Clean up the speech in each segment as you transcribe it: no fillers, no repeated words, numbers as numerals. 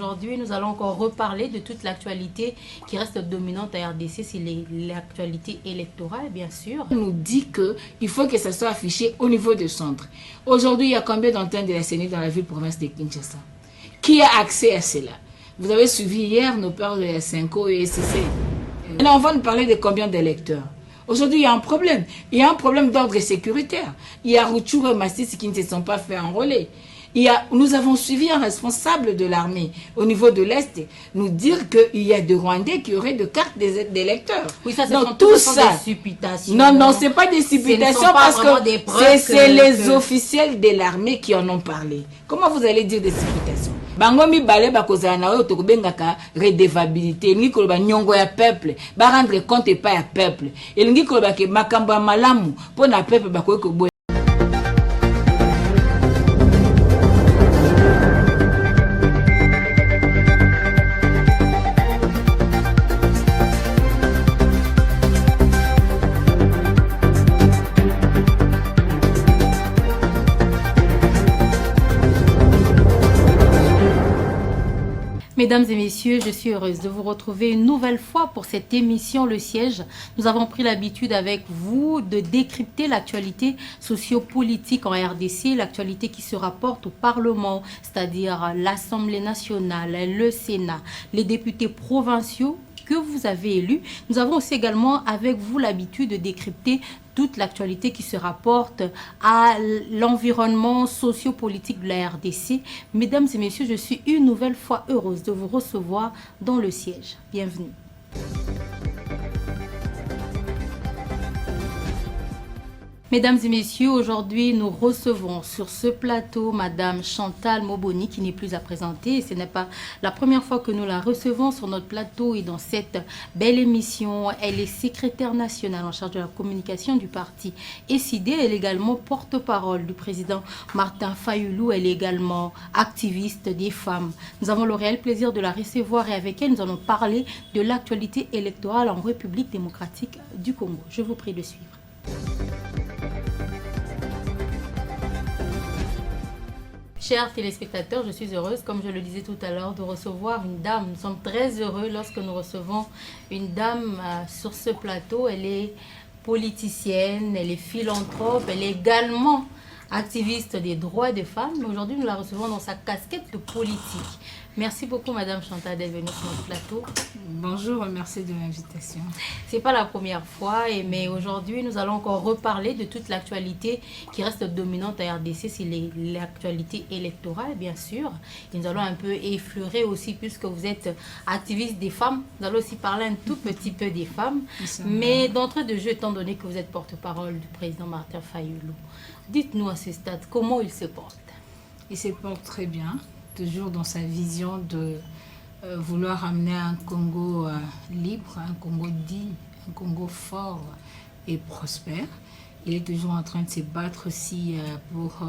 Aujourd'hui, nous allons encore reparler de toute l'actualité qui reste dominante à RDC, c'est l'actualité électorale, bien sûr. On nous dit qu'il faut que ça soit affiché au niveau du centre. Aujourd'hui, il y a combien d'antennes de la CENI dans la ville-province de Kinshasa? Qui a accès à cela? Vous avez suivi hier nos pères de la Cinco et SCC. Là, on va nous parler de combien d'électeurs? Aujourd'hui, il y a un problème. Il y a un problème d'ordre sécuritaire. Il y a Rutshuru et Masisi qui ne se sont pas fait enrôler. Nous avons suivi un responsable de l'armée au niveau de l'Est nous dire qu'il y a des Rwandais qui auraient des cartes d'électeurs. Oui, ça, donc tout ça. Des supputations. Non, c'est pas des supputations parce que c'est les officiels de l'armée qui en ont parlé. Comment vous allez dire des supputations? Bangomi balé bakozana na oyo tokubengaka redevabilité elingi koloba nyongo ya peuple ba rendre compte pas ya peuple elingi koloba ke makambo ya malamu pona peuple bakoki koboya. Mesdames et messieurs, je suis heureuse de vous retrouver une nouvelle fois pour cette émission Le Siège. Nous avons pris l'habitude avec vous de décrypter l'actualité sociopolitique en RDC, l'actualité qui se rapporte au Parlement, c'est-à-dire l'Assemblée nationale, le Sénat, les députés provinciaux que vous avez élus. Nous avons aussi également avec vous l'habitude de décrypter toute l'actualité qui se rapporte à l'environnement sociopolitique de la RDC. Mesdames et messieurs, je suis une nouvelle fois heureuse de vous recevoir dans le siège. Bienvenue. Mesdames et messieurs, aujourd'hui, nous recevons sur ce plateau Madame Chantal Moboni, qui n'est plus à présenter. Et ce n'est pas la première fois que nous la recevons sur notre plateau et dans cette belle émission. Elle est secrétaire nationale en charge de la communication du parti SID. Elle est également porte-parole du président Martin Fayulu. Elle est également activiste des femmes. Nous avons le réel plaisir de la recevoir et avec elle, nous allons parler de l'actualité électorale en République démocratique du Congo. Je vous prie de suivre. Chers téléspectateurs, je suis heureuse, comme je le disais tout à l'heure, de recevoir une dame. Nous sommes très heureux lorsque nous recevons une dame sur ce plateau. Elle est politicienne, elle est philanthrope, elle est également activiste des droits des femmes. Mais aujourd'hui, nous la recevons dans sa casquette de politique. Merci beaucoup, Madame Chantal, d'être venue sur notre plateau. Bonjour, merci de l'invitation. Ce n'est pas la première fois, mais aujourd'hui, nous allons encore reparler de toute l'actualité qui reste dominante à RDC, c'est l'actualité électorale, bien sûr. Et nous allons un peu effleurer aussi, puisque vous êtes activiste des femmes, nous allons aussi parler un tout petit peu des femmes. Mais d'entrée de jeu, étant donné que vous êtes porte-parole du président Martin Fayulu, dites-nous à ce stade, comment il se porte? Il se porte très bien. Toujours dans sa vision de vouloir amener un Congo libre, un Congo digne, un Congo fort et prospère. Il est toujours en train de se battre aussi pour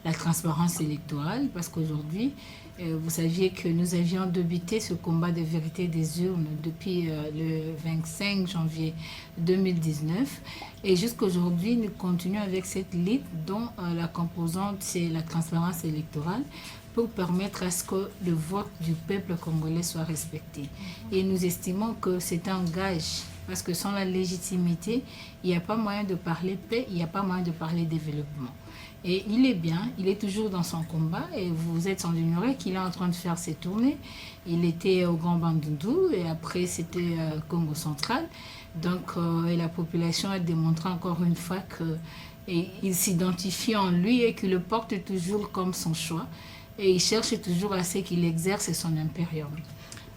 la transparence électorale parce qu'aujourd'hui, vous saviez que nous avions débuté ce combat de vérité des urnes depuis le 25 janvier 2019 et jusqu'aujourd'hui, nous continuons avec cette lutte dont la composante, c'est la transparence électorale pour permettre à ce que le vote du peuple congolais soit respecté. Et nous estimons que c'est un gage, parce que sans la légitimité, il n'y a pas moyen de parler paix, il n'y a pas moyen de parler développement. Et il est bien, il est toujours dans son combat, et vous êtes sans ignorer qu'il est en train de faire ses tournées. Il était au Grand Bandundu, et après c'était Congo central. Donc et la population a démontré encore une fois qu'il s'identifie en lui et qu'il le porte toujours comme son choix. Et il cherche toujours à ce qu'il exerce son impérium.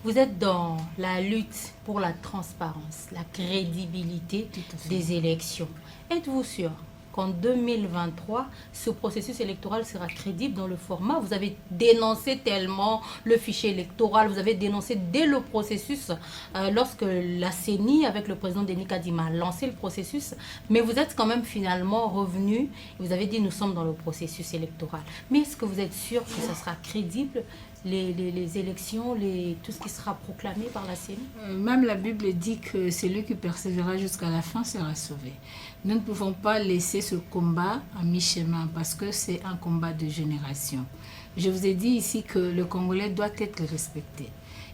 Vous êtes dans la lutte pour la transparence, la crédibilité des élections. Êtes-vous sûr qu'en 2023, ce processus électoral sera crédible dans le format? Vous avez dénoncé tellement le fichier électoral, vous avez dénoncé dès le processus, lorsque la CENI, avec le président Denis Kadima, a lancé le processus, mais vous êtes quand même finalement revenu, vous avez dit nous sommes dans le processus électoral. Mais est-ce que vous êtes sûr que ça sera crédible, les élections, tout ce qui sera proclamé par la CENI? Même la Bible dit que celui qui persévérera jusqu'à la fin sera sauvé. Nous ne pouvons pas laisser ce combat à mi-chemin parce que c'est un combat de génération. Je vous ai dit ici que le Congolais doit être respecté.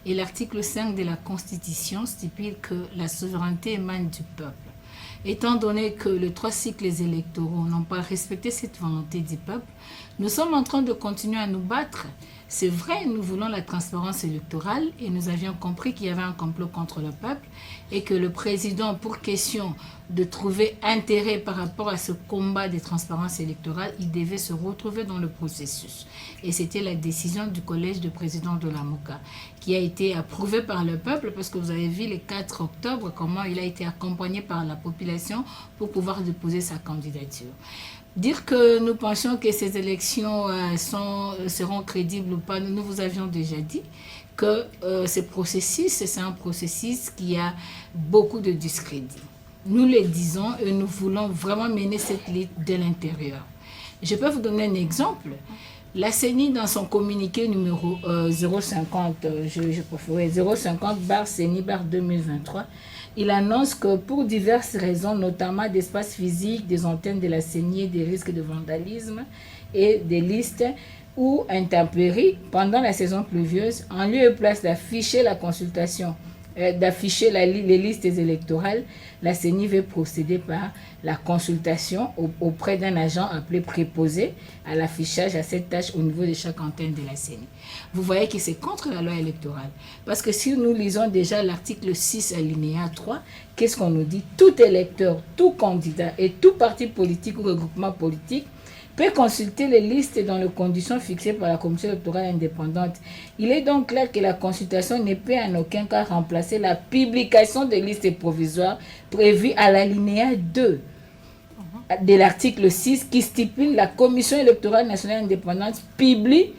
Et l'article 5 de la Constitution stipule que la souveraineté émane du peuple. Étant donné que les 3 cycles électoraux n'ont pas respecté cette volonté du peuple, nous sommes en train de continuer à nous battre. C'est vrai, nous voulons la transparence électorale et nous avions compris qu'il y avait un complot contre le peuple et que le président, pour question de trouver intérêt par rapport à ce combat de transparence électorale, il devait se retrouver dans le processus. Et c'était la décision du collège de présidents de la MOCA qui a été approuvée par le peuple parce que vous avez vu le 4 octobre comment il a été accompagné par la population pour pouvoir déposer sa candidature. Dire que nous pensions que ces élections seront crédibles ou pas, nous vous avions déjà dit que c'est un processus qui a beaucoup de discrédit. Nous le disons et nous voulons vraiment mener cette lutte de l'intérieur. Je peux vous donner un exemple. La CENI, dans son communiqué numéro 050, je préférais 050/CENI/2023, il annonce que pour diverses raisons, notamment d'espace physique, des antennes de la CENI, des risques de vandalisme et des listes ou intempéries pendant la saison pluvieuse, en lieu et place d'afficher la consultation, les listes électorales, la CENI veut procéder par la consultation auprès d'un agent appelé préposé à l'affichage à cette tâche au niveau de chaque antenne de la CENI. Vous voyez que c'est contre la loi électorale. Parce que si nous lisons déjà l'article 6 alinéa 3, qu'est-ce qu'on nous dit? Tout électeur, tout candidat et tout parti politique ou regroupement politique peut consulter les listes dans les conditions fixées par la Commission électorale indépendante. Il est donc clair que la consultation ne peut en aucun cas remplacer la publication des listes provisoires prévues à l'alinéa 2 de l'article 6 qui stipule la Commission électorale nationale indépendante publie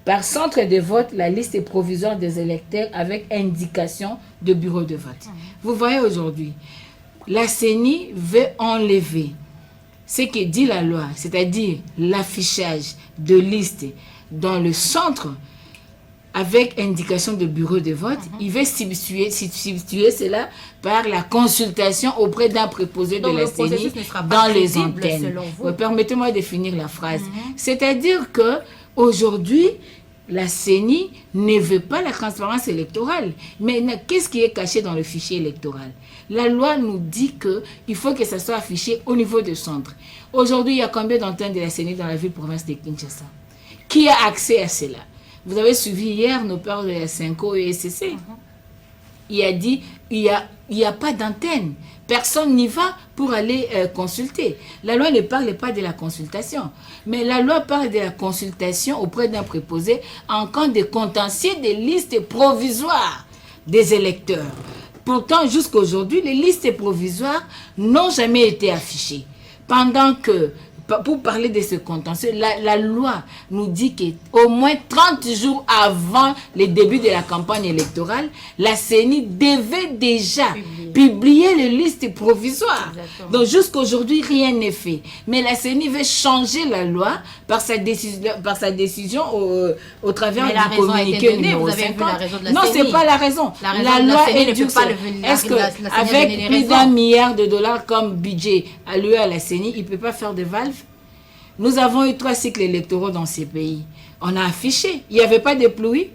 par centre de vote la liste provisoire des électeurs avec indication de bureau de vote. Vous voyez aujourd'hui, la CENI veut enlever ce que dit la loi, c'est-à-dire l'affichage de listes dans le centre avec indication de bureau de vote. Il veut substituer cela par la consultation auprès d'un préposé de la CENI dans les antennes. Permettez-moi de finir la phrase. C'est-à-dire que aujourd'hui, la CENI ne veut pas la transparence électorale. Mais qu'est-ce qui est caché dans le fichier électoral? La loi nous dit qu'il faut que ça soit affiché au niveau du centre. Aujourd'hui, il y a combien d'antennes de la CENI dans la ville-province de Kinshasa? Qui a accès à cela? Vous avez suivi hier nos pères de la Cinco et SCC. Il a dit il n'y a pas d'antenne. Personne n'y va pour aller consulter. La loi ne parle pas de la consultation. Mais la loi parle de la consultation auprès d'un préposé en cas de contentieux des listes provisoires des électeurs. Pourtant, jusqu'à aujourd'hui, les listes provisoires n'ont jamais été affichées. Pendant que, pour parler de ce contentieux, la loi nous dit qu'au moins 30 jours avant le début de la campagne électorale, la CENI devait déjà publier les listes provisoires. Exactement. Donc jusqu'à aujourd'hui, rien n'est fait. Mais la CENI veut changer la loi par sa décision au travers du communiqué numéro 50. Non, ce n'est pas la raison. La loi est dure. Est-ce qu'avec plus d'1 milliard de dollars comme budget alloué à la CENI, il ne peut pas faire de valve? Nous avons eu 3 cycles électoraux dans ces pays. On a affiché. Il n'y avait pas de pluie.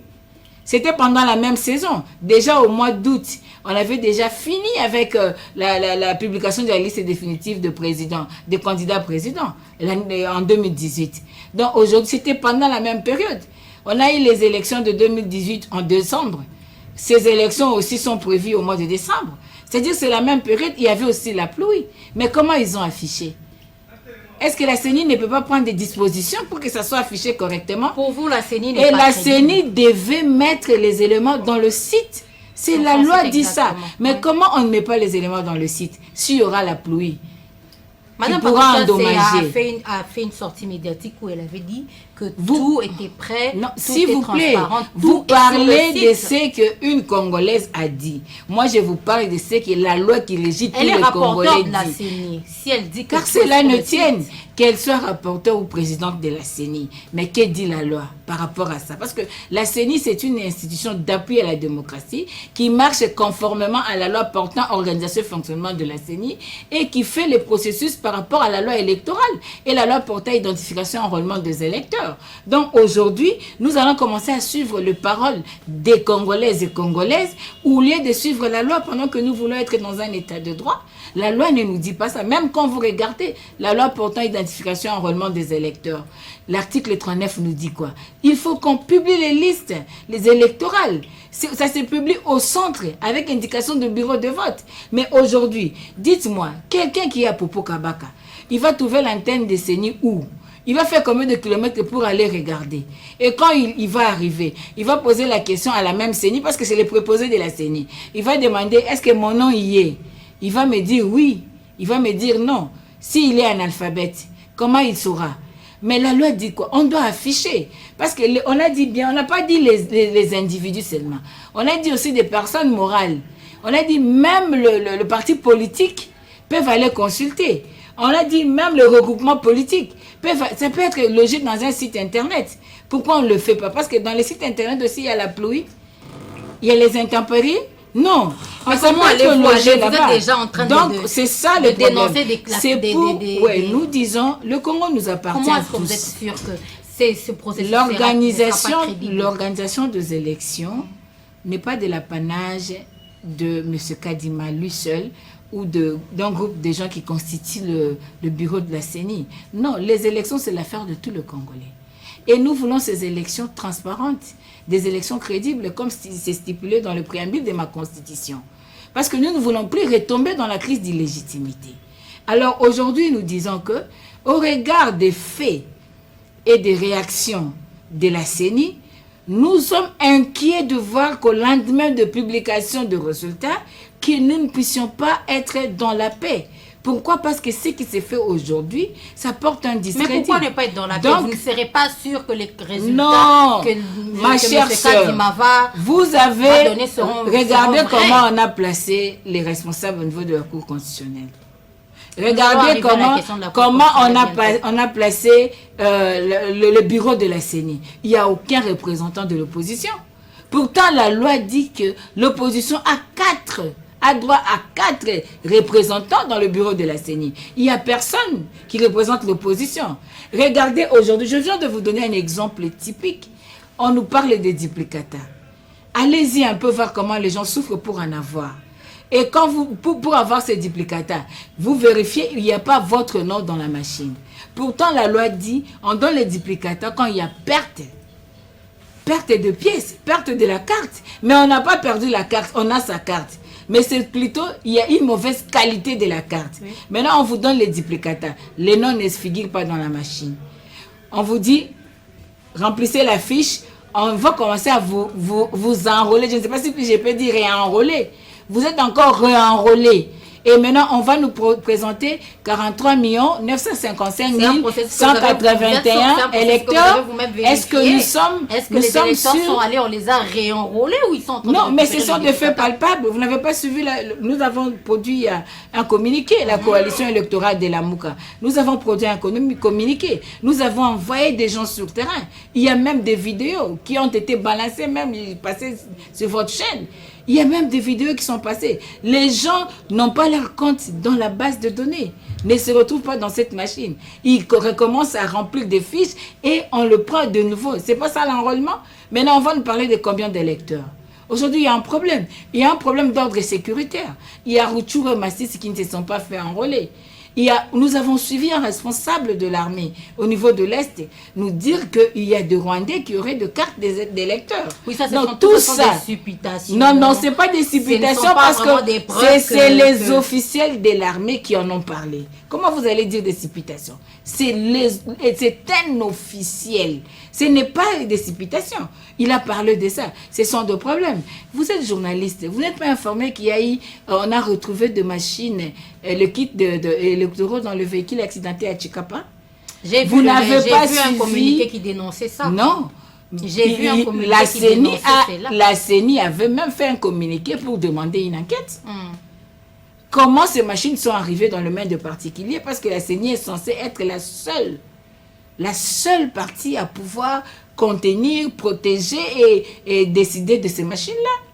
C'était pendant la même saison. Déjà au mois d'août, on avait déjà fini avec la publication de la liste définitive de candidats présidents en 2018. Donc aujourd'hui, c'était pendant la même période. On a eu les élections de 2018 en décembre. Ces élections aussi sont prévues au mois de décembre. C'est-à-dire que c'est la même période, il y avait aussi la pluie. Mais comment ils ont affiché? Est-ce que la CENI ne peut pas prendre des dispositions pour que ça soit affiché correctement? Pour vous, la CENI n'est pas la CENI devait mettre les éléments dans le site. C'est la loi dit ça. Mais comment on ne met pas les éléments dans le site s'il y aura la pluie? Madame Pakoutase a fait une sortie médiatique où elle avait dit que tout était prêt, non, s'il vous plaît, vous parlez de ce qu'une Congolaise a dit. Moi, je vous parle de ce que la loi qui régit tous les Congolais dit. La CENI. Si elle dit que car cela ne tienne, qu'elle soit rapporteure ou présidente de la CENI. Mais que dit la loi par rapport à ça? Parce que la CENI, c'est une institution d'appui à la démocratie qui marche conformément à la loi portant organisation et fonctionnement de la CENI et qui fait le processus par rapport à la loi électorale et la loi portant identification et enrôlement des électeurs. électeurs. Donc aujourd'hui, nous allons commencer à suivre les paroles des Congolaises et Congolaises au lieu de suivre la loi pendant que nous voulons être dans un état de droit. La loi ne nous dit pas ça. Même quand vous regardez la loi portant identification et enrôlement des électeurs, l'article 39 nous dit quoi? Il faut qu'on publie les listes, les électorales. Ça se publie au centre avec indication de bureau de vote. Mais aujourd'hui, dites-moi, quelqu'un qui est à Popo Kabaka, il va trouver l'antenne de CENI où? Il va faire combien de kilomètres pour aller regarder? Et quand il va arriver, il va poser la question à la même CENI parce que c'est le préposé de la CENI. Il va demander, est-ce que mon nom y est? Il va me dire oui. Il va me dire non. S'il est analphabète, comment il saura? Mais la loi dit quoi? On doit afficher. Parce qu'on a dit bien, on n'a pas dit les individus seulement. On a dit aussi des personnes morales. On a dit même le parti politique peuvent aller consulter. On a dit même le regroupement politique. Ça peut être logé dans un site internet. Pourquoi on ne le fait pas? Parce que dans les sites internet aussi, il y a la pluie, il y a les intempéries. Non. Mais comment allez-vous logé là-bas? Vous êtes déjà en train Donc, c'est ça le problème. Dénoncer des classes. Nous disons, le Congo nous appartient. Comment est-ce que vous êtes sûr que ce processus l'organisation des élections n'est pas de l'apanage de M. Kadima lui seul ou d'un groupe de gens qui constituent le bureau de la CENI. Non, les élections, c'est l'affaire de tout le Congolais. Et nous voulons ces élections transparentes, des élections crédibles, comme c'est stipulé dans le préambule de ma constitution. Parce que nous ne voulons plus retomber dans la crise d'illégitimité. Alors aujourd'hui, nous disons que, au regard des faits et des réactions de la CENI, nous sommes inquiets de voir qu'au lendemain de publication de résultats, que nous ne puissions pas être dans la paix. Pourquoi? Parce que ce qui s'est fait aujourd'hui, ça porte un discrédit. Mais pourquoi ne pas être dans la paix? Vous ne serez pas sûr que les résultats non, ma chère sœur, vous avez regardé comment on a placé les responsables au niveau de la Cour constitutionnelle. Regardez comment on a placé le bureau de la CENI. Il n'y a aucun représentant de l'opposition. Pourtant, la loi dit que l'opposition a droit à 4 représentants dans le bureau de la CENI. Il n'y a personne qui représente l'opposition. Regardez aujourd'hui, je viens de vous donner un exemple typique. On nous parle des duplicata. Allez-y un peu voir comment les gens souffrent pour en avoir. Et quand pour avoir ces duplicata, vous vérifiez, il n'y a pas votre nom dans la machine. Pourtant, la loi dit, on donne les duplicata quand il y a perte de pièces, perte de la carte. Mais on n'a pas perdu la carte, on a sa carte. Mais c'est plutôt, il y a une mauvaise qualité de la carte. Oui. Maintenant, on vous donne les duplicata. Les noms ne se figurent pas dans la machine. On vous dit, remplissez la fiche, on va commencer à vous enrôler. Je ne sais pas si je peux dire réenrôler. Vous êtes encore réenrôlé. Et maintenant, on va nous présenter 43 955 181 électeurs. Est-ce que nous sommes les électeurs sont allés, on les a réenrôlés ou ils sont en train non, mais ce sont des faits palpables. Vous n'avez pas suivi. Nous avons produit un communiqué, la coalition électorale de la Mouka. Nous avons produit un communiqué. Nous avons envoyé des gens sur le terrain. Il y a même des vidéos qui ont été balancées, même passées sur votre chaîne. Il y a même des vidéos qui sont passées. Les gens n'ont pas leur compte dans la base de données, ne se retrouvent pas dans cette machine. Ils recommencent à remplir des fiches et on le prend de nouveau. C'est pas ça l'enrôlement. Maintenant, on va nous parler de combien d'électeurs. Aujourd'hui, il y a un problème. Il y a un problème d'ordre sécuritaire. Il y a Rutshuru et Masisi qui ne se sont pas fait enrôler. Nous avons suivi un responsable de l'armée au niveau de l'Est nous dire qu'il y a des Rwandais qui auraient des cartes d'électeurs. Oui, ça, tout ça, des supputations. Non, ce n'est pas des supputations parce que c'est les officiels de l'armée qui en ont parlé. Comment vous allez dire des supputations? C'est un officiel. Ce n'est pas des supputations. Il a parlé de ça. Ce sont des problèmes. Vous êtes journaliste. Vous n'êtes pas informé qu'il y a eu, on a retrouvé de machines, le kit électoraux dans le véhicule accidenté à Chikapa? Vous n'avez pas suivi un communiqué qui dénonçait ça? Non. J'ai vu un communiqué qui dénonçait cela. La CENI avait même fait un communiqué pour demander une enquête. Comment ces machines sont arrivées dans le main de particuliers? Parce que la CENI est censée être la seule partie à pouvoir contenir, protéger et décider de ces machines-là.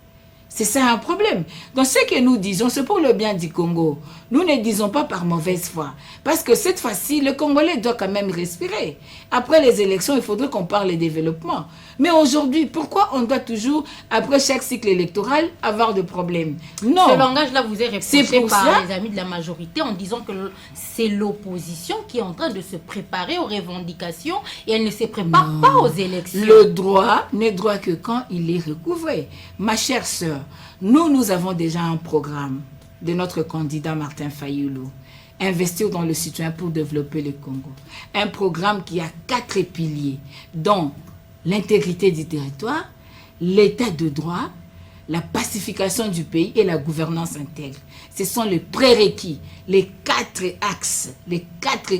C'est ça un problème. Donc ce que nous disons, c'est pour le bien du Congo. Nous ne disons pas par mauvaise foi. Parce que cette fois-ci, le Congolais doit quand même respirer. Après les élections, il faudrait qu'on parle de développement. Mais aujourd'hui, pourquoi on doit toujours, après chaque cycle électoral, avoir de problèmes? Non. Ce langage-là vous est reproché par cela, les amis de la majorité en disant que c'est l'opposition qui est en train de se préparer aux revendications et elle ne se prépare pas aux élections. Le droit n'est droit que quand il est recouvré. Ma chère sœur, nous avons déjà un programme de notre candidat Martin Fayulu. Investir dans le citoyen pour développer le Congo. Un programme qui a 4 piliers, dont l'intégrité du territoire, l'état de droit, la pacification du pays et la gouvernance intègre. Ce sont les prérequis, les 4 axes, les 4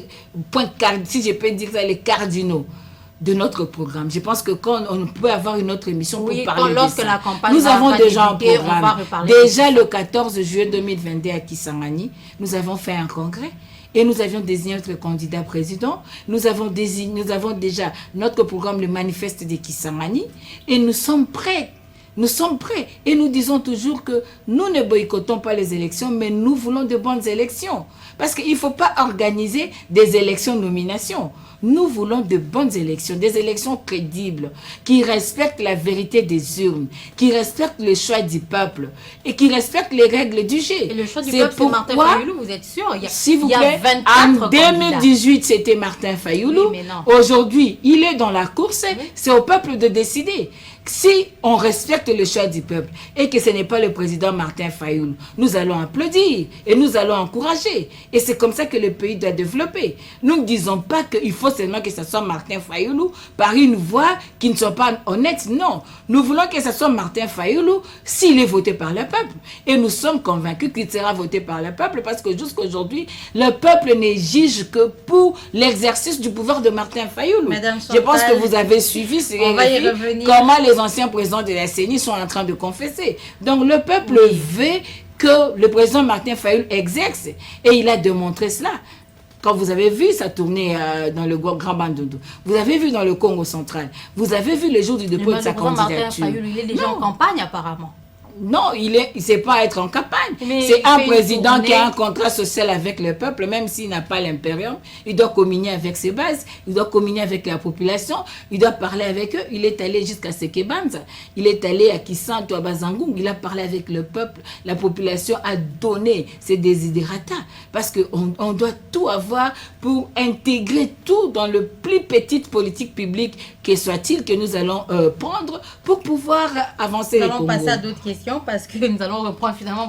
points, si je peux dire ça, les cardinaux de notre programme. Je pense que quand on peut avoir une autre émission pour parler de ça. La campagne nous avons déjà un débuter, programme. Déjà le 14 juillet 2022 à Kisangani, nous avons fait un congrès. Et nous avions désigné notre candidat président. Nous avons déjà notre programme, le manifeste de Kisangani. Et nous sommes prêts. Nous sommes prêts. Et nous disons toujours que nous ne boycottons pas les élections, mais nous voulons de bonnes élections. Parce qu'il ne faut pas organiser des élections-nominations. Nous voulons de bonnes élections, des élections crédibles, qui respectent la vérité des urnes, qui respectent le choix du peuple et qui respectent les règles du jeu. Et le choix du peuple, c'est Martin Fayulu, vous êtes sûr? S'il vous plaît, en 2018, c'était Martin Fayulu. Oui, aujourd'hui, il est dans la course, oui. C'est au peuple de décider. Si on respecte le choix du peuple et que ce n'est pas le président Martin Fayulu, nous allons applaudir et nous allons encourager. Et c'est comme ça que le pays doit développer. Nous ne disons pas qu'il faut seulement que ce soit Martin Fayulu par une voix qui ne soit pas honnête. Non, nous voulons que ce soit Martin Fayulu s'il est voté par le peuple. Et nous sommes convaincus qu'il sera voté par le peuple parce que jusqu'à aujourd'hui, le peuple ne juge que pour l'exercice du pouvoir de Martin Fayulu. Je pense que vous avez suivi comment les anciens présidents de la CENI sont en train de confesser. Donc le peuple veut que le président Martin Fayulu exerce et il a démontré cela. Quand vous avez vu sa tournée dans le Grand Bandundu, vous avez vu dans le Congo central, vous avez vu le jour du dépôt de sa candidature. Martin Fayulu, il est déjà en campagne apparemment. Non, il ne sait pas être en campagne. C'est un président qui a un contrat social avec le peuple, même s'il n'a pas l'impérium. Il doit communier avec ses bases, il doit communier avec la population, il doit parler avec eux. Il est allé jusqu'à Sekebanza, il est allé à Kisanto, à Bazangung, il a parlé avec le peuple. La population a donné ses desiderata parce qu'on doit tout avoir pour intégrer tout dans le plus petite politique publique que soit-il que nous allons prendre pour pouvoir avancer le Congo. Nous allons passer à d'autres questions parce que nous allons reprendre finalement,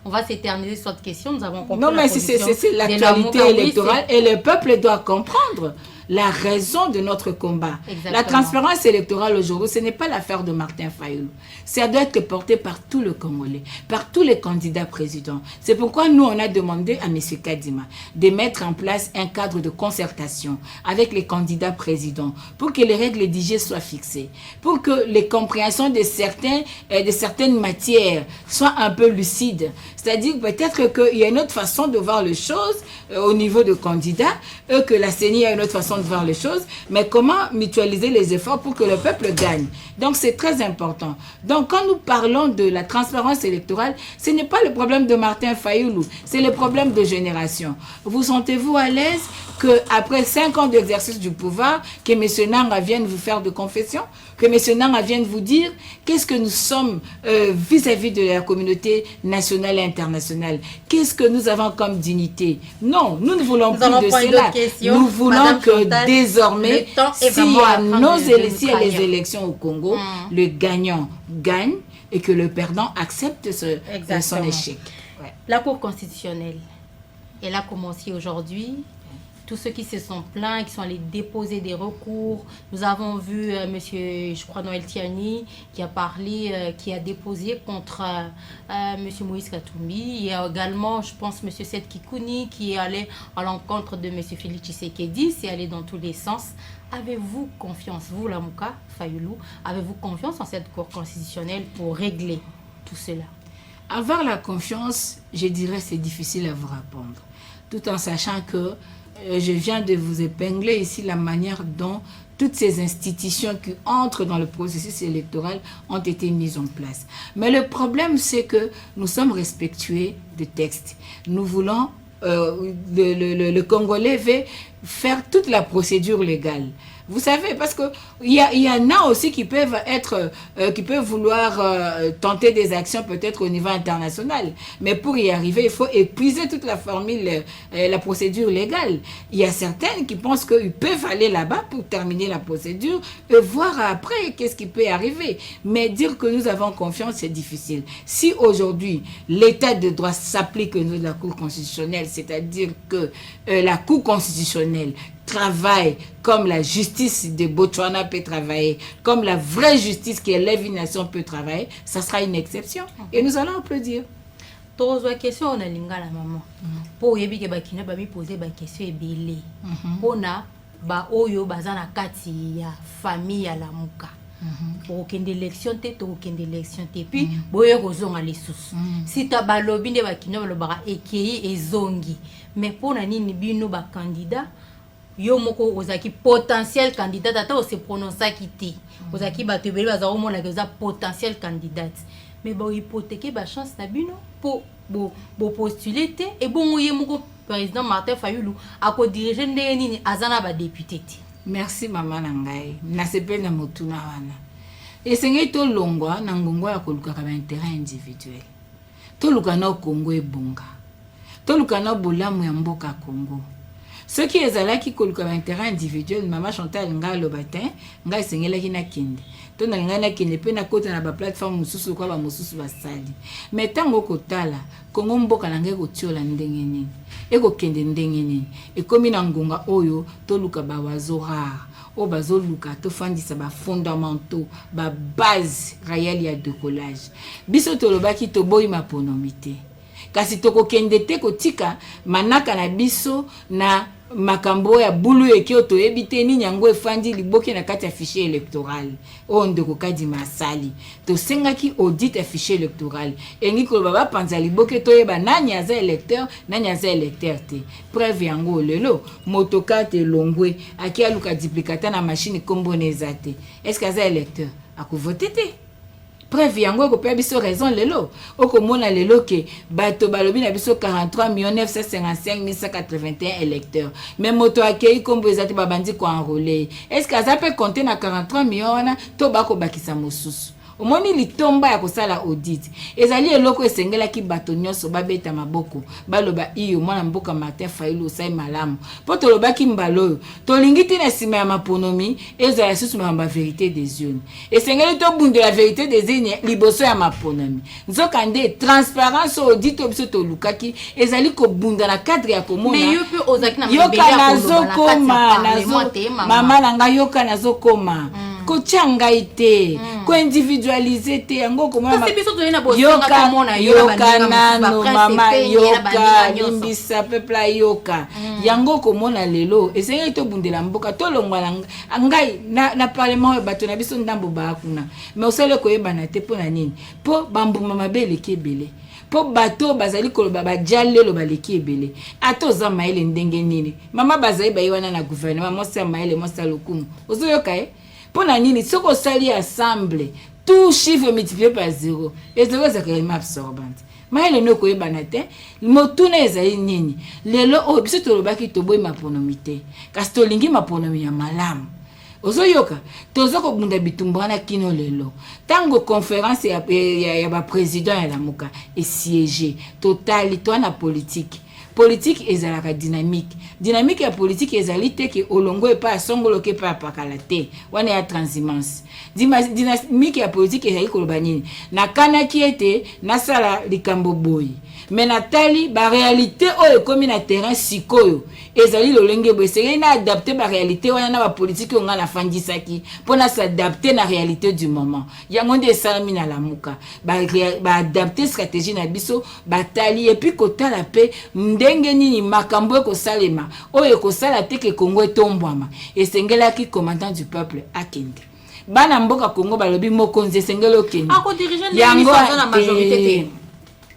on va s'éterniser sur cette question. Nous avons compris. Non, mais c'est l'actualité électorale et le peuple doit comprendre la raison de notre combat. Exactement. La transparence électorale aujourd'hui, ce n'est pas l'affaire de Martin Fayulu. Ça doit être porté par tout le Congolais, par tous les candidats présidents. C'est pourquoi nous, on a demandé à M. Kadima de mettre en place un cadre de concertation avec les candidats présidents pour que les règles du jeu soient fixées, pour que les compréhensions de certaines matières soient un peu lucides. C'est-à-dire peut-être qu'il y a une autre façon de voir les choses au niveau de candidats, que la CENI a une autre façon de voir les choses, mais comment mutualiser les efforts pour que le peuple gagne. Donc c'est très important. Donc quand nous parlons de la transparence électorale, ce n'est pas le problème de Martin Fayulu, c'est le problème de génération. Vous sentez-vous à l'aise qu'après 5 ans d'exercice du pouvoir, que M. Nanga vienne vous faire de confession, que M. Nanga vienne vous dire qu'est-ce que nous sommes vis-à-vis de la communauté nationale et internationale, qu'est-ce que nous avons comme dignité. Non, nous ne voulons plus de cela. Nous voulons que désormais, s'il y a les élections au Congo, le gagnant gagne et que le perdant accepte son échec. Ouais. La Cour constitutionnelle, elle a commencé aujourd'hui. Tous ceux qui se sont plaints, qui sont allés déposer des recours. Nous avons vu monsieur, je crois, Noël Tiani, qui a parlé, qui a déposé contre monsieur Moïse Katumbi. Il y a également, je pense, monsieur Seth Kikouni, qui est allé à l'encontre de monsieur Félix Tshisekedi. C'est allé dans tous les sens. Avez-vous confiance, vous, Lamouka Fayulu, avez-vous confiance en cette Cour constitutionnelle pour régler tout cela? Avoir la confiance, je dirais, c'est difficile à vous répondre. Tout en sachant que je viens de vous épingler ici la manière dont toutes ces institutions qui entrent dans le processus électoral ont été mises en place. Mais le problème, c'est que nous sommes respectueux des textes. Nous voulons, le Congolais veut faire toute la procédure légale. Vous savez, parce que il y en a aussi qui peuvent vouloir tenter des actions peut-être au niveau international. Mais pour y arriver, il faut épuiser toute la formule, la procédure légale. Il y a certaines qui pensent qu'ils peuvent aller là-bas pour terminer la procédure et voir après qu'est-ce qui peut arriver. Mais dire que nous avons confiance, c'est difficile. Si aujourd'hui, l'état de droit s'applique au niveau de la Cour constitutionnelle, c'est-à-dire que la Cour constitutionnelle travaille comme la justice de Botswana peut travailler, comme la vraie justice qui élève une nation peut travailler, ça sera une exception. Et nous allons applaudir. Tozwa question on a lingala maman. Po yebi ke bakina ba mi poser ba question ebele. Pona ba oyo bazana kati ya famille ya lamuka. Pour aucune élection te to aucune élection te puis boye kozonga lisusu. Si ta balobi nde bakina balobaka ekei ezongi. Mais pona nini bino ba candidat yo moko ozaki potentiel candidat ata o se prononcer kiti ozaki bato ebele bazako mona ke oza potentiel candidat mais ba hypothéquer ba chance na bino po postuler te et bon ye moko président Martin Fayulu ako diriger ndenge nini azana ba député te. Merci maman nangai na sepeli na motuna wana esengeli to longwa na ngongo ya koluka ka ba intérêt individuel to luka na Congo ebonga to luka na bolamu ya mboka Congo. Ce qui est là qui colle comme intérêt individuel, maman Chantal nga le matin, nga esengela ki na kende. To na nga na kende pe na kota na ba plateforme mususu kwa ba mususu ba sali. Mais tango kotala, Kongo mboka na ngai kotiola ndenge nini. Eko kende ndenge nini. E komi na ngonga oyo to luka ba wazora. O bazo luka to fandisa ba fondamentaux, ba base réelle ya décollage. Biso to lobaki to boyi maponomité. Kasi toko kende te kotika manaka na biso na makambo ya bulu ekio to ebite ni nyango efandi liboke na kati ya fichier électoral o ndeko kadi masali to sengaki audit ya fichier électoral engi ko baba panza liboke to yeba nani aza électeur te preuve yango lelo motokate longwe aki aluka duplicata na machine kombo nezate est-ce que aza électeur akovote te preuve yango ko pe biso raison lelo oko mona lelo ke bato balobi na biso 43 955 181 électeurs mais moto akei kombo ezati babandi ko enrôler est-ce que ça peut compter na 43 millions wana to bako bakisa mosusu omoni litomba ya kosala audit ezali eloko esengela ki bato nyonso babeta maboko baloba iyo mwana mboka Martin Fayulu osai malamu po toloba ki mbalo tolingi tina sima ya maponomi ezala susu mamba vérité des yeux esengeli to bunde la vérité des yeux liboso ya maponomi nzoka nde transparence audit obiso to lukaki ezali ko bunda na cadre ya komona mais yo pe ozaki na yoka nazokoma mama nanga yoka nazokoma ko changa ite ko individualiser te yango komona yoka nano mama yoka limbisa peuple yoka yango komona lelo esengeli to bundela mboka to longwa ngai na parlement bato na biso ndambo ba kuna mais osale ko yebana te pona nini po bambuma mabele kebele po bato bazali koloba bajalelo baleki ebele atoza maele ndenge nini mama bazali bayiwana na gouvernement mosa maele mosa lokumu ozoyoka pona nini soko sali assemble tout chiffre multiplié par 0 et 0 c'est réellement absorbante maele no koyebana te motuna ezali nini lelo o biso tolobaki toboyi maponomité kasi tolingi maponomi ya malamu ozoyoka tozoko bunda bitumbana kino lelo tango conférence ya ba président ya lamuka et siéger total to na politique ezalaka dynamique ya politique ezali te ke olongo epa songolo ke pa pakala te wana ya transhumance dynamique ya politique ezali koloba nini nakanaki ete nasala likambo boyi mais natali ba réalité oyo ekomi na terrain sikoyo ezali lolenge boye na adapter ba réalité wana na ba politique onga na fandisaki pona s'adapter na réalité du moment yango nde salami na lamuka ba adapter stratégie na biso batali et puis kotala pe ndenge nini makambo ko salema oyo ko sala te ke Congo etombwama esengelaki commandant du peuple akende bana mboka Congo balobi mokonzi esengelo kende ako dirigeant yango na majorité te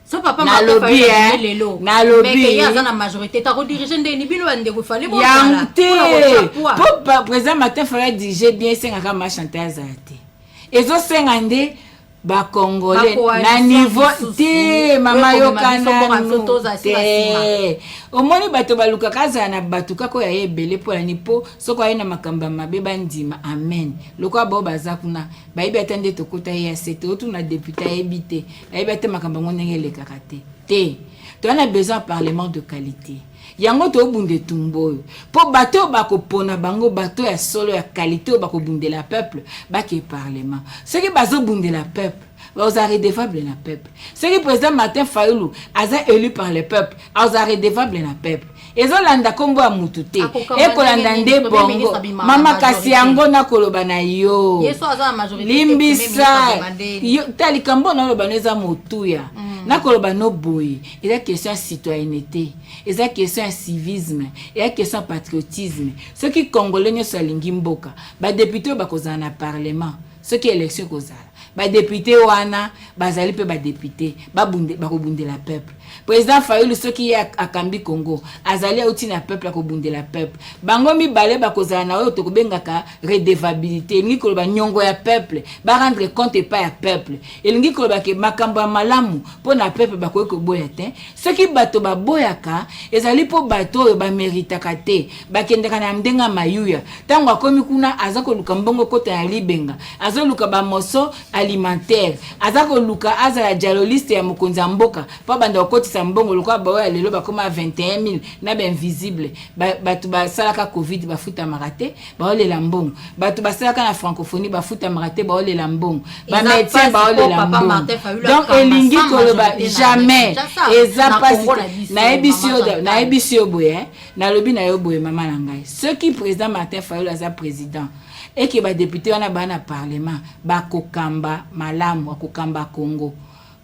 So papa na lobby na lobby mais ya na majorité ta rediriger ndeni bino ande ko fallait bon pour président Martin Fayulu diriger bien senga ma chanter azate ezo senga nde ba congolais na niveau te mama yokana te omoni bato baluka kaza na bato kako ya ebele po ni po soko aye na makamba mabe bandima amen loko abo baza kuna bayibi atende tokota ya sete otu na député ebité bayibi ate makamba ngonenge le kakate te to on a besoin de parlement de qualité yango to bunde tumboyo po bato bakopona bango bato ya solo ya qualité bako bunde la peuple baki parlement ce qui bazo bunde la peuple vous êtes redevable na peuple ce qui président Martin Fayulu aza élu par le peuple vous êtes redevable na peuple ezolanda kombo ya mutu te ekolanda nde bongo mama kasi yango nakoloba na yo limbisa tali kambo na loba neza motuya nakoloba no boye eza question ya citoyenneté eza question ya civisme eza question ya patriotisme ce qui congolais nyonso alingi mboka ba député bakozala na parlement ce qui élection kozala ba député wana bazali pe ba député bakobundela peuple président Fayulu soki akambi Congo azali auti na peuple akobundela peuple bango mibale bakozala na oyo tokobengaka redevabilité elingi koloba nyongo ya peuple ba rendre compte pas ya peuple elingi koloba ke makambo ya malamu po na peuple bakoki koboya te soki bato baboyaka ezali po bato oyo bameritaka te bakendeka na ndenga mayuya tango akomi kuna azako luka mbongo kota ya libenga azoluka ba moso alimentaire azako luka azala dialoliste ya mokonzi ya mboka pa banda okotisa mbongo lokwa bawo ya lelo bakoma 21000 na ba invisible batu basalaka covid bafuta marate baolela mbongo batu basalaka na francophonie bafuta marate baolela mbongo ba médecin baolela mbongo donc elingi koloba jamais eza pasi na ebisio boye na lobi na yo boye mama na ngai ce qui président Martin Fayulu aza président et que ba député wana bana parlement bakokamba malamu akokamba Congo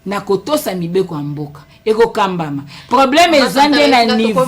na kotosa mibeko ya mboka ekokambama problème ezande na niveau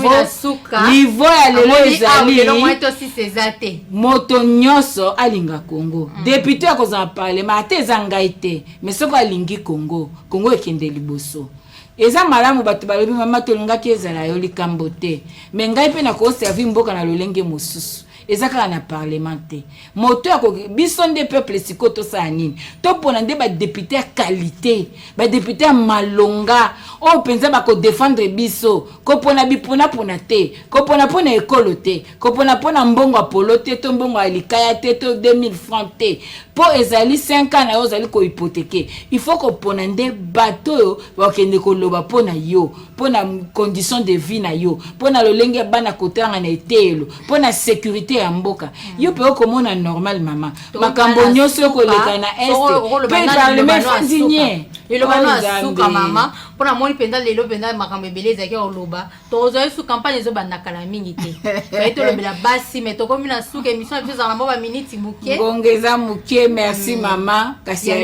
ya lelo ezali moto nyonso alinga Congo député akozala parlement ate ezanga ite mais soko alingi Congo ekende liboso eza malamu bato balobi mama tolingaki ezala yo likambo te mais ngai pe na koservi mboka na lolenge mosusu ezaka na parlementaire moto ya biso nde peuple sikoto sa nini to pona nde ba député ya qualité ba député ya malonga o penza ba ko défendre biso ko pona bipona pona te ko pona pona ekolo te ko pona mbongo apolo te to mbongo alikaya te to 2000 francs te po ezali 5 ans na yo zali ko hypothéquer il faut ko pona nde bato yo ba kende ko loba pona yo pona condition de vie na yo pona lolenge bana kotanga na etelo pona sécurité ya mboka yo pe okomona normal mama makambo nyonso koleka na est pe parlement fazinye elobano asuka mama pona moni penda lelo penda makambo ebeleza ke oloba tozo su campagne zo bandaka la mingi te baito lobela basi meto komi na suka émission episode za mboba minute muke ngongeza muke merci mama kasi ya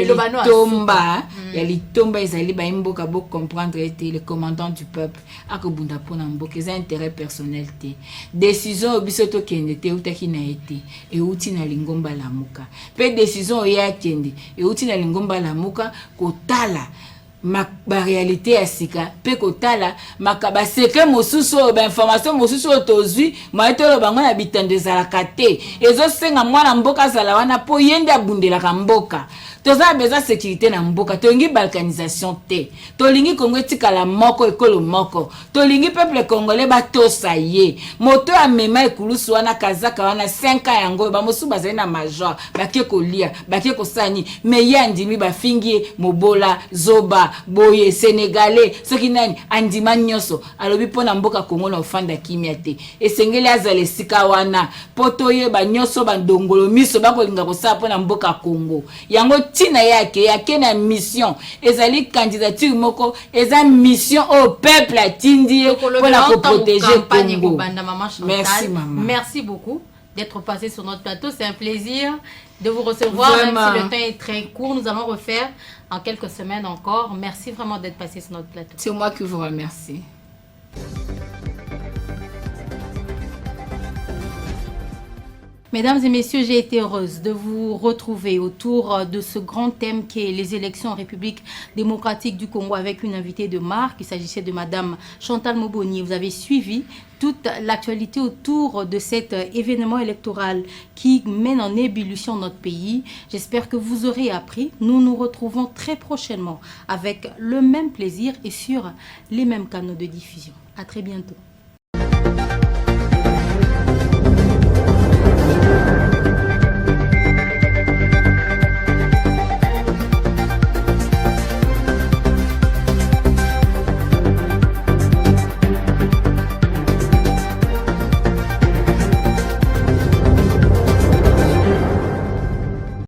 litomba ezali ba mboka bo comprendre ete le commandant du peuple akobunda pona mboka eza intérêt personnel te décision biso to kende te utaki na ete e uti na lingomba la muka pe décision ya kende e uti na lingomba la muka kotala ba réalité ya sika pe kotala makaba secret mosusu ba information mosusu tozwi maitolo bango na bitande zalaka te ezo senga mwana mboka zala wana po yende abundela ka mboka toza besoin sécurité na mboka tolingi balkanisation te tolingi Congo etikala moko ekolo moko tolingi peuple congolais batosa ye moto amema ekulusu wana kazaka wana 5 ans yango ba mosu bazali na major bakie kolia bakie kosani me ye andimi bafingi mobola zoba boye sénégalais soki nani andima nyonso alobi pona mboka Congo na ofanda kimia te esengeli azale sika wana poto ye ba nyonso bandongolo miso bakolinga kosala pona mboka Congo yango tina yake na mission ezali candidature moko eza mission au peuple atindi pour la protéger Congo. Merci maman. Merci beaucoup d'être passé sur notre plateau, c'est un plaisir de vous recevoir. Vraiment. Même si le temps est très court, nous allons refaire en quelques semaines encore. Merci vraiment d'être passé sur notre plateau. C'est moi qui vous remercie. Mesdames et messieurs, j'ai été heureuse de vous retrouver autour de ce grand thème qui est les élections en République démocratique du Congo avec une invitée de marque. Il s'agissait de Madame Chantal Moboni. Vous avez suivi toute l'actualité autour de cet événement électoral qui mène en ébullition notre pays. J'espère que vous aurez appris. Nous nous retrouvons très prochainement avec le même plaisir et sur les mêmes canaux de diffusion. À très bientôt.